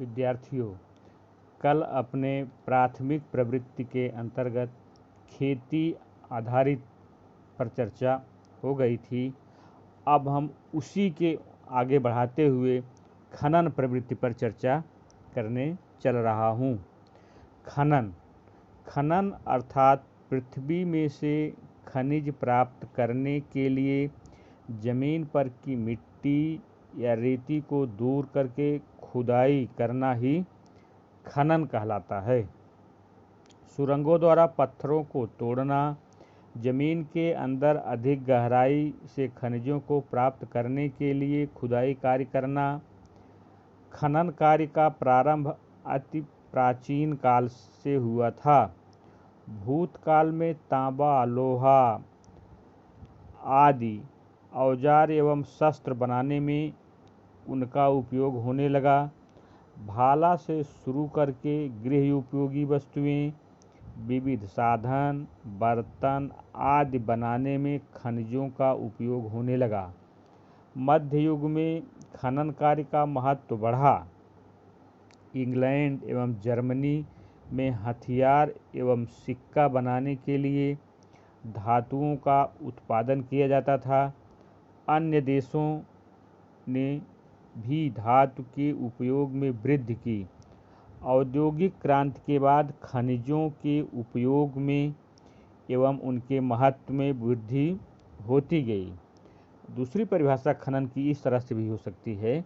विद्यार्थियों, कल अपने प्राथमिक प्रवृत्ति के अंतर्गत खेती आधारित पर चर्चा हो गई थी। अब हम उसी के आगे बढ़ाते हुए खनन प्रवृत्ति पर चर्चा करने चल रहा हूँ। खनन अर्थात पृथ्वी में से खनिज प्राप्त करने के लिए जमीन पर की मिट्टी या रेती को दूर करके खुदाई करना ही खनन कहलाता है। सुरंगों द्वारा पत्थरों को तोड़ना, जमीन के अंदर अधिक गहराई से खनिजों को प्राप्त करने के लिए खुदाई कार्य करना। खनन कार्य का प्रारंभ अति प्राचीन काल से हुआ था। भूतकाल में तांबा, लोहा आदि औजार एवं शस्त्र बनाने में उनका उपयोग होने लगा। भाला से शुरू करके गृह उपयोगी वस्तुएं, विविध साधन, बर्तन आदि बनाने में खनिजों का उपयोग होने लगा। मध्य युग में खनन कार्य का महत्व बढ़ा। इंग्लैंड एवं जर्मनी में हथियार एवं सिक्का बनाने के लिए धातुओं का उत्पादन किया जाता था। अन्य देशों ने भी धातु के उपयोग में वृद्धि की। औद्योगिक क्रांति के बाद खनिजों के उपयोग में एवं उनके महत्व में वृद्धि होती गई। दूसरी परिभाषा खनन की इस तरह से भी हो सकती है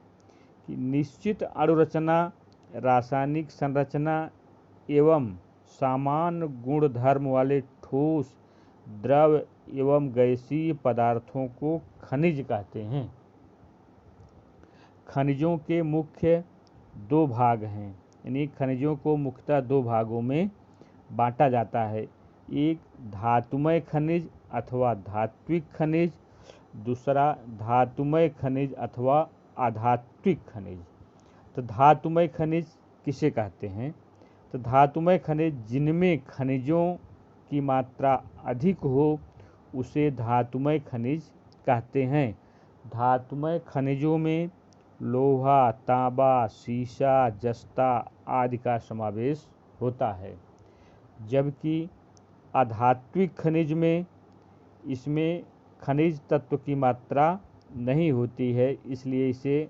कि निश्चित अणुरचना, रासायनिक संरचना एवं समान गुणधर्म वाले ठोस, द्रव एवं गैसीय पदार्थों को खनिज कहते हैं। खनिजों के मुख्य दो भाग हैं, यानी खनिजों को मुख्यतः दो भागों में बांटा जाता है। एक धातुमय खनिज अथवा धात्विक खनिज, दूसरा धातुमय खनिज अथवा अधात्विक खनिज। तो धातुमय खनिज किसे कहते हैं? तो धातुमय खनिज जिनमें खनिजों की मात्रा अधिक हो उसे धातुमय खनिज कहते हैं। धातुमय खनिजों में लोहा, तांबा, सीसा, जस्ता आदि का समावेश होता है। जबकि अधात्विक खनिज में इसमें खनिज तत्व की मात्रा नहीं होती है, इसलिए इसे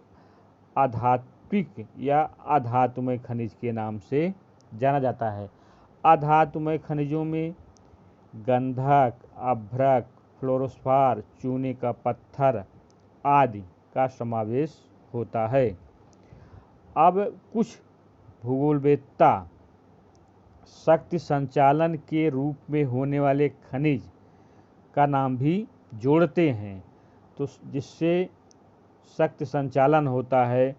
अधात्विक या अधातुमय खनिज के नाम से जाना जाता है। अधातुमय खनिजों में गंधक, अभ्रक, फ्लोरोस्फार, चूने का पत्थर आदि का समावेश होता है। अब कुछ भूगोलवेत्ता शक्ति संचालन के रूप में होने वाले खनिज का नाम भी जोड़ते हैं। तो जिससे शक्ति संचालन होता है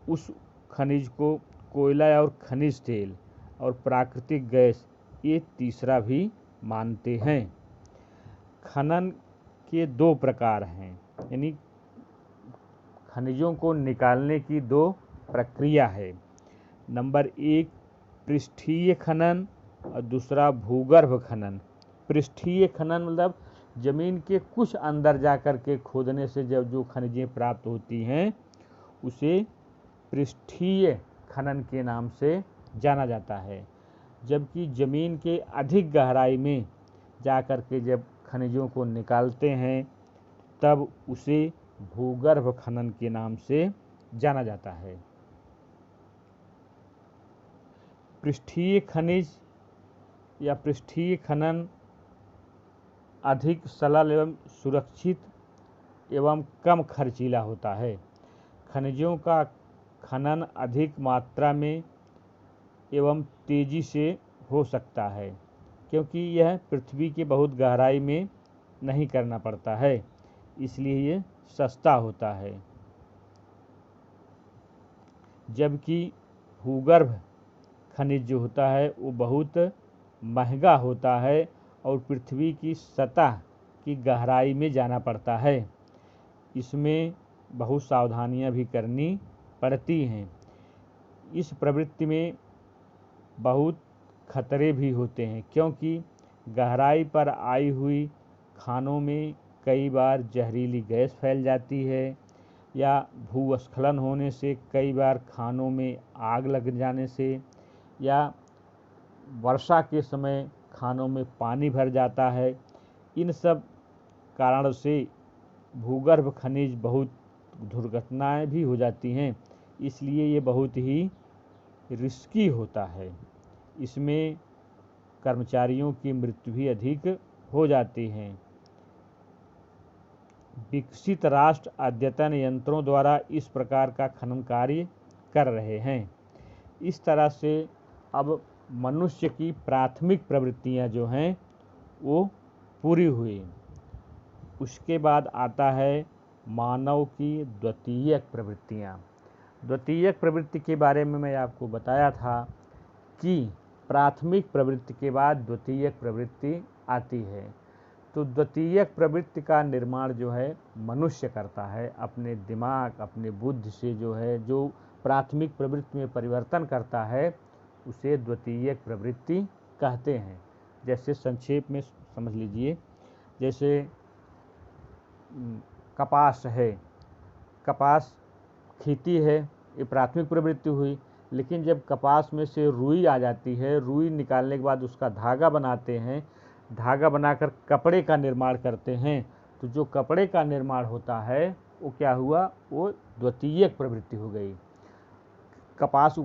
उस खनिज को कोयला और खनिज तेल और प्राकृतिक गैस ये तीसरा भी मानते हैं। खनन के दो प्रकार हैं, यानी खनिजों को निकालने की दो प्रक्रिया है। नंबर एक पृष्ठीय खनन और दूसरा भूगर्भ खनन। पृष्ठीय खनन मतलब जमीन के कुछ अंदर जाकर के खोदने से जब जो खनिजें प्राप्त होती हैं उसे पृष्ठीय खनन के नाम से जाना जाता है। जबकि जमीन के अधिक गहराई में जाकर के जब खनिजों को निकालते हैं तब उसे भूगर्भ खनन के नाम से जाना जाता है। पृष्ठीय खनिज या पृष्ठीय खनन अधिक सरल एवं सुरक्षित एवं कम खर्चीला होता है। खनिजों का खनन अधिक मात्रा में एवं तेजी से हो सकता है क्योंकि यह पृथ्वी के बहुत गहराई में नहीं करना पड़ता है, इसलिए ये सस्ता होता है। जबकि भूगर्भ खनिज जो होता है वो बहुत महंगा होता है और पृथ्वी की सतह की गहराई में जाना पड़ता है। इसमें बहुत सावधानियां भी करनी पड़ती हैं। इस प्रवृत्ति में बहुत खतरे भी होते हैं क्योंकि गहराई पर आई हुई खानों में कई बार जहरीली गैस फैल जाती है। या भूस्खलन होने से, कई बार खानों में आग लग जाने से, या वर्षा के समय खानों में पानी भर जाता है। इन सब कारण से भूगर्भ खनिज बहुत दुर्घटनाएं भी हो जाती हैं, इसलिए ये बहुत ही रिस्की होता है। इसमें कर्मचारियों की मृत्यु भी अधिक हो जाती है। विकसित राष्ट्र अद्यतन यंत्रों द्वारा इस प्रकार का खनन कार्य कर रहे हैं। इस तरह से अब मनुष्य की प्राथमिक प्रवृत्तियां जो हैं वो पूरी हुई। उसके बाद आता है मानव की द्वितीयक प्रवृत्तियां। द्वितीयक प्रवृत्ति के बारे में मैं आपको बताया था कि प्राथमिक प्रवृत्ति के बाद द्वितीयक प्रवृत्ति आती है। तो द्वितीयक प्रवृत्ति का निर्माण जो है मनुष्य करता है अपने दिमाग, अपने बुद्धि से। जो है जो प्राथमिक प्रवृत्ति में परिवर्तन करता है उसे द्वितीयक प्रवृत्ति कहते हैं। जैसे संक्षेप में समझ लीजिए, जैसे कपास है, कपास खेती है, ये प्राथमिक प्रवृत्ति हुई। लेकिन जब कपास में से रुई आ जाती है, रुई निकालने के बाद उसका धागा बनाते हैं, धागा बनाकर कपड़े का निर्माण करते हैं, तो जो कपड़े का निर्माण होता है वो क्या हुआ, वो द्वितीयक प्रवृत्ति हो गई। कपास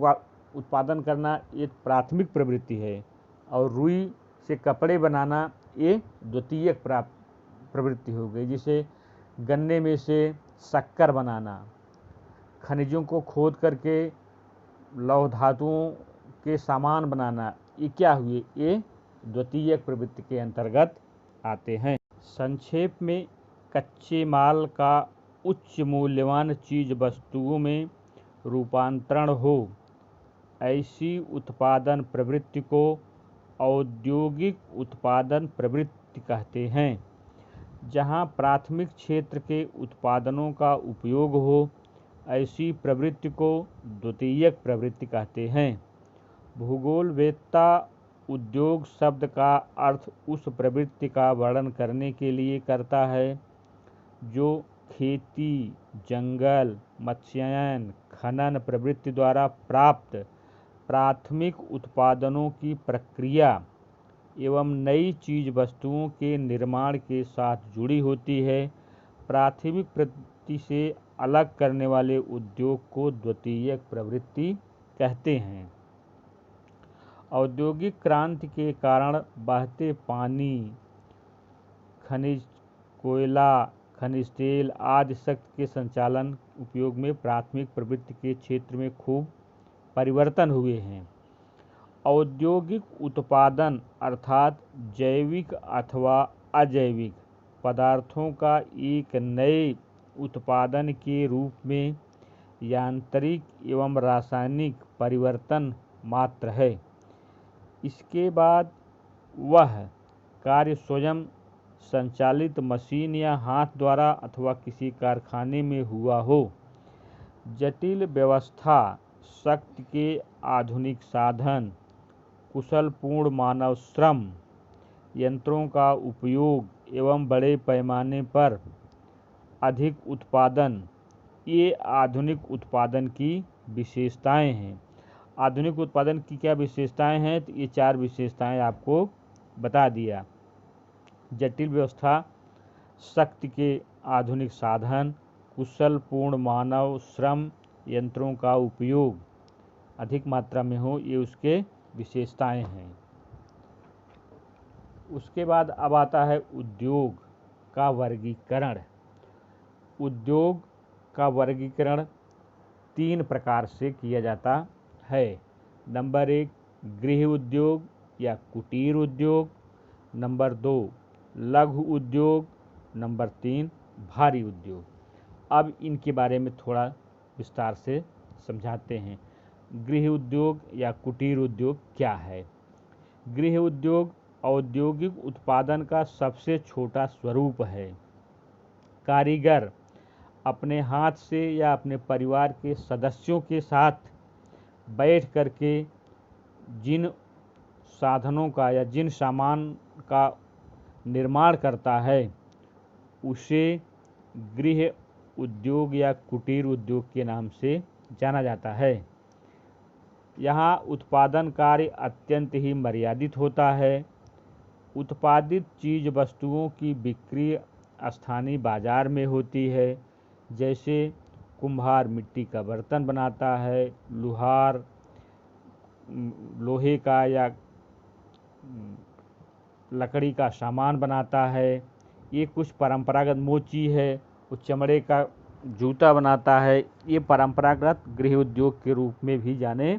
उत्पादन करना एक प्राथमिक प्रवृत्ति है और रुई से कपड़े बनाना ये द्वितीयक प्रवृत्ति हो गई। जैसे गन्ने में से शक्कर बनाना, खनिजों को खोद करके लौह धातुओं के सामान बनाना, ये क्या हुए, ये द्वितीयक प्रवृत्ति के अंतर्गत आते हैं। संक्षेप में कच्चे माल का उच्च मूल्यवान चीज वस्तुओं में रूपांतरण हो, ऐसी उत्पादन प्रवृत्ति को औद्योगिक उत्पादन प्रवृत्ति कहते हैं। जहां प्राथमिक क्षेत्र के उत्पादनों का उपयोग हो, ऐसी प्रवृत्ति को द्वितीयक प्रवृत्ति कहते हैं। भूगोलवेत्ता उद्योग शब्द का अर्थ उस प्रवृत्ति का वर्णन करने के लिए करता है जो खेती, जंगल, मत्स्यायन, खनन प्रवृत्ति द्वारा प्राप्त प्राथमिक उत्पादनों की प्रक्रिया एवं नई चीज वस्तुओं के निर्माण के साथ जुड़ी होती है। प्राथमिक प्रवृत्ति से अलग करने वाले उद्योग को द्वितीयक प्रवृत्ति कहते हैं। औद्योगिक क्रांति के कारण बहते पानी, खनिज, कोयला, खनिज तेल आदि शक्ति के संचालन उपयोग में प्राथमिक प्रवृत्ति के क्षेत्र में खूब परिवर्तन हुए हैं। औद्योगिक उत्पादन अर्थात जैविक अथवा अजैविक पदार्थों का एक नए उत्पादन के रूप में यांत्रिक एवं रासायनिक परिवर्तन मात्र है। इसके बाद वह कार्य स्वयं संचालित मशीन या हाथ द्वारा अथवा किसी कारखाने में हुआ हो। जटिल व्यवस्था, शक्ति के आधुनिक साधन, कुशलपूर्ण मानव श्रम, यंत्रों का उपयोग एवं बड़े पैमाने पर अधिक उत्पादन, ये आधुनिक उत्पादन की विशेषताएं हैं। आधुनिक उत्पादन की क्या विशेषताएं हैं, तो ये 4 विशेषताएं आपको बता दिया। जटिल व्यवस्था, शक्ति के आधुनिक साधन, कुशलपूर्ण मानव श्रम, यंत्रों का उपयोग अधिक मात्रा में हो, ये उसके विशेषताएं हैं। उसके बाद अब आता है उद्योग का वर्गीकरण। उद्योग का वर्गीकरण 3 प्रकार से किया जाता है। नंबर 1 गृह उद्योग या कुटीर उद्योग, नंबर 2 लघु उद्योग, नंबर 3 भारी उद्योग। अब इनके बारे में थोड़ा विस्तार से समझाते हैं। गृह उद्योग या कुटीर उद्योग क्या है? गृह उद्योग औद्योगिक उत्पादन का सबसे छोटा स्वरूप है। कारीगर अपने हाथ से या अपने परिवार के सदस्यों के साथ बैठ करके जिन साधनों का या जिन सामान का निर्माण करता है उसे गृह उद्योग या कुटीर उद्योग के नाम से जाना जाता है। यहाँ उत्पादन कार्य अत्यंत ही मर्यादित होता है। उत्पादित चीज़ वस्तुओं की बिक्री स्थानीय बाजार में होती है। जैसे कुम्हार मिट्टी का बर्तन बनाता है, लुहार लोहे का या लकड़ी का सामान बनाता है। ये कुछ परंपरागत मोची है, वो चमड़े का जूता बनाता है। ये परंपरागत गृह उद्योग के रूप में भी जाने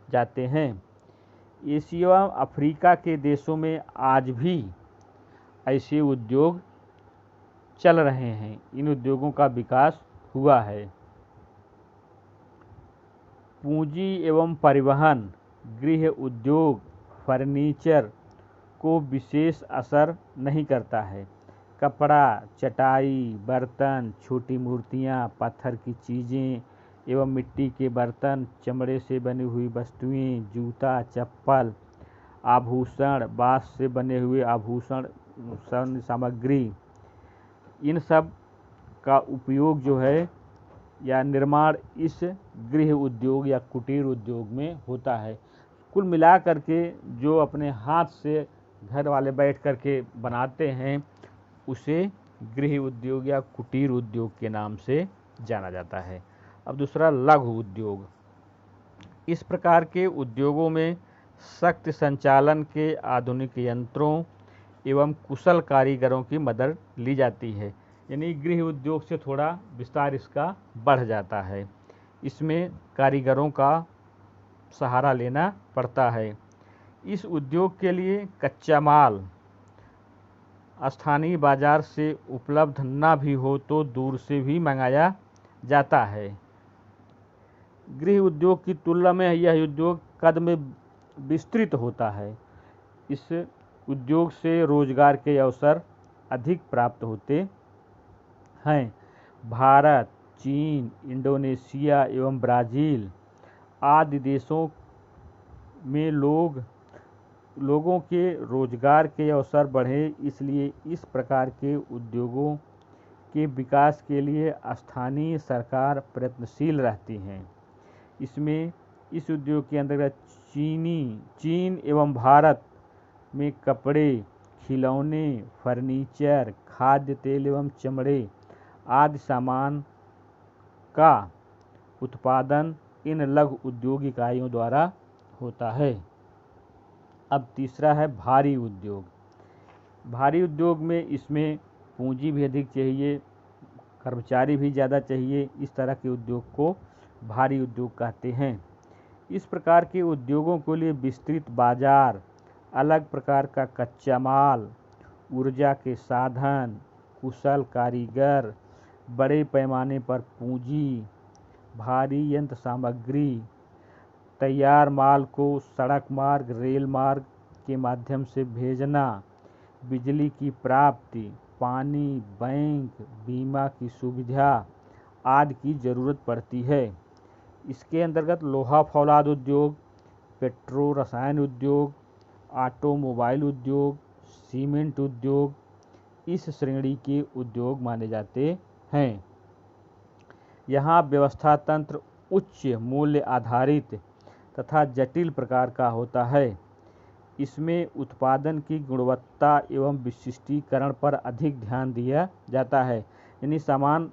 जाते हैं। एशिया व अफ्रीका के देशों में आज भी ऐसे उद्योग चल रहे हैं। इन उद्योगों का विकास हुआ है। पूंजी एवं परिवहन गृह उद्योग फर्नीचर को विशेष असर नहीं करता है। कपड़ा, चटाई, बर्तन, छोटी मूर्तियाँ, पत्थर की चीज़ें एवं मिट्टी के बर्तन, चमड़े से बनी हुई वस्तुएं, जूता, चप्पल, आभूषण, बाँस से बने हुए आभूषण, सामग्री, इन सब का उपयोग जो है या निर्माण इस गृह उद्योग या कुटीर उद्योग में होता है। कुल मिलाकर के जो अपने हाथ से घर वाले बैठ कर के बनाते हैं उसे गृह उद्योग या कुटीर उद्योग के नाम से जाना जाता है। अब दूसरा लघु उद्योग। इस प्रकार के उद्योगों में सख्त संचालन के आधुनिक यंत्रों एवं कुशल कारीगरों की मदद ली जाती है। यानी गृह उद्योग से थोड़ा विस्तार इसका बढ़ जाता है। इसमें कारीगरों का सहारा लेना पड़ता है। इस उद्योग के लिए कच्चा माल स्थानीय बाजार से उपलब्ध न भी हो तो दूर से भी मंगाया जाता है। गृह उद्योग की तुलना में यह उद्योग कद में विस्तृत होता है। इस उद्योग से रोजगार के अवसर अधिक प्राप्त होते हैं। भारत, चीन, इंडोनेशिया एवं ब्राज़ील आदि देशों में लोगों के रोजगार के अवसर बढ़े, इसलिए इस प्रकार के उद्योगों के विकास के लिए स्थानीय सरकार प्रयत्नशील रहती हैं। इस उद्योग के अंतर्गत चीन एवं भारत में कपड़े, खिलौने, फर्नीचर, खाद्य तेल एवं चमड़े आदि सामान का उत्पादन इन लघु उद्योग इकाइयों द्वारा होता है। अब तीसरा है भारी उद्योग। भारी उद्योग में इसमें पूंजी भी अधिक चाहिए, कर्मचारी भी ज़्यादा चाहिए। इस तरह के उद्योग को भारी उद्योग कहते हैं। इस प्रकार के उद्योगों के लिए विस्तृत बाजार, अलग प्रकार का कच्चा माल, ऊर्जा के साधन, कुशल कारीगर, बड़े पैमाने पर पूंजी, भारी यंत्र सामग्री, तैयार माल को सड़क मार्ग, रेल मार्ग के माध्यम से भेजना, बिजली की प्राप्ति, पानी, बैंक, बीमा की सुविधा आदि की ज़रूरत पड़ती है। इसके अंतर्गत लोहा फौलाद उद्योग, पेट्रो रसायन उद्योग, ऑटोमोबाइल उद्योग, सीमेंट उद्योग इस श्रेणी के उद्योग माने जाते हैं। यहाँ व्यवस्था तंत्र उच्च मूल्य आधारित तथा जटिल प्रकार का होता है। इसमें उत्पादन की गुणवत्ता एवं विशिष्टीकरण पर अधिक ध्यान दिया जाता है। यानी सामान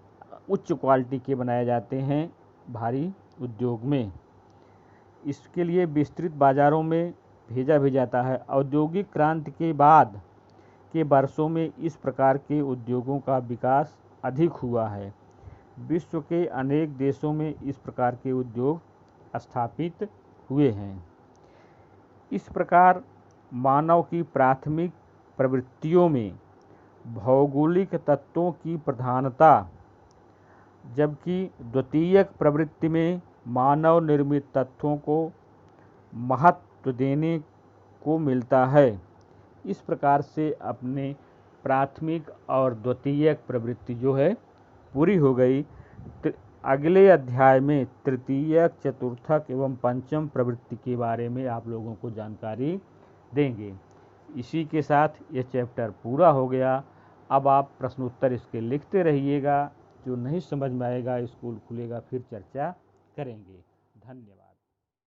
उच्च क्वालिटी के बनाए जाते हैं भारी उद्योग में। इसके लिए विस्तृत बाजारों में भेजा भी जाता है। औद्योगिक क्रांति के बाद के वर्षों में इस प्रकार के उद्योगों का विकास अधिक हुआ है। विश्व के अनेक देशों में इस प्रकार के उद्योग स्थापित हुए हैं। इस प्रकार मानव की प्राथमिक प्रवृत्तियों में भौगोलिक तत्वों की प्रधानता, जबकि द्वितीयक प्रवृत्ति में मानव निर्मित तत्वों को महत्व देने को मिलता है। इस प्रकार से अपने प्राथमिक और द्वितीयक प्रवृत्ति जो है पूरी हो गई। अगले अध्याय में तृतीयक, चतुर्थक एवं पंचम प्रवृत्ति के बारे में आप लोगों को जानकारी देंगे। इसी के साथ ये चैप्टर पूरा हो गया। अब आप प्रश्नोत्तर इसके लिखते रहिएगा। जो नहीं समझ में आएगा स्कूल खुलेगा फिर चर्चा करेंगे। धन्यवाद।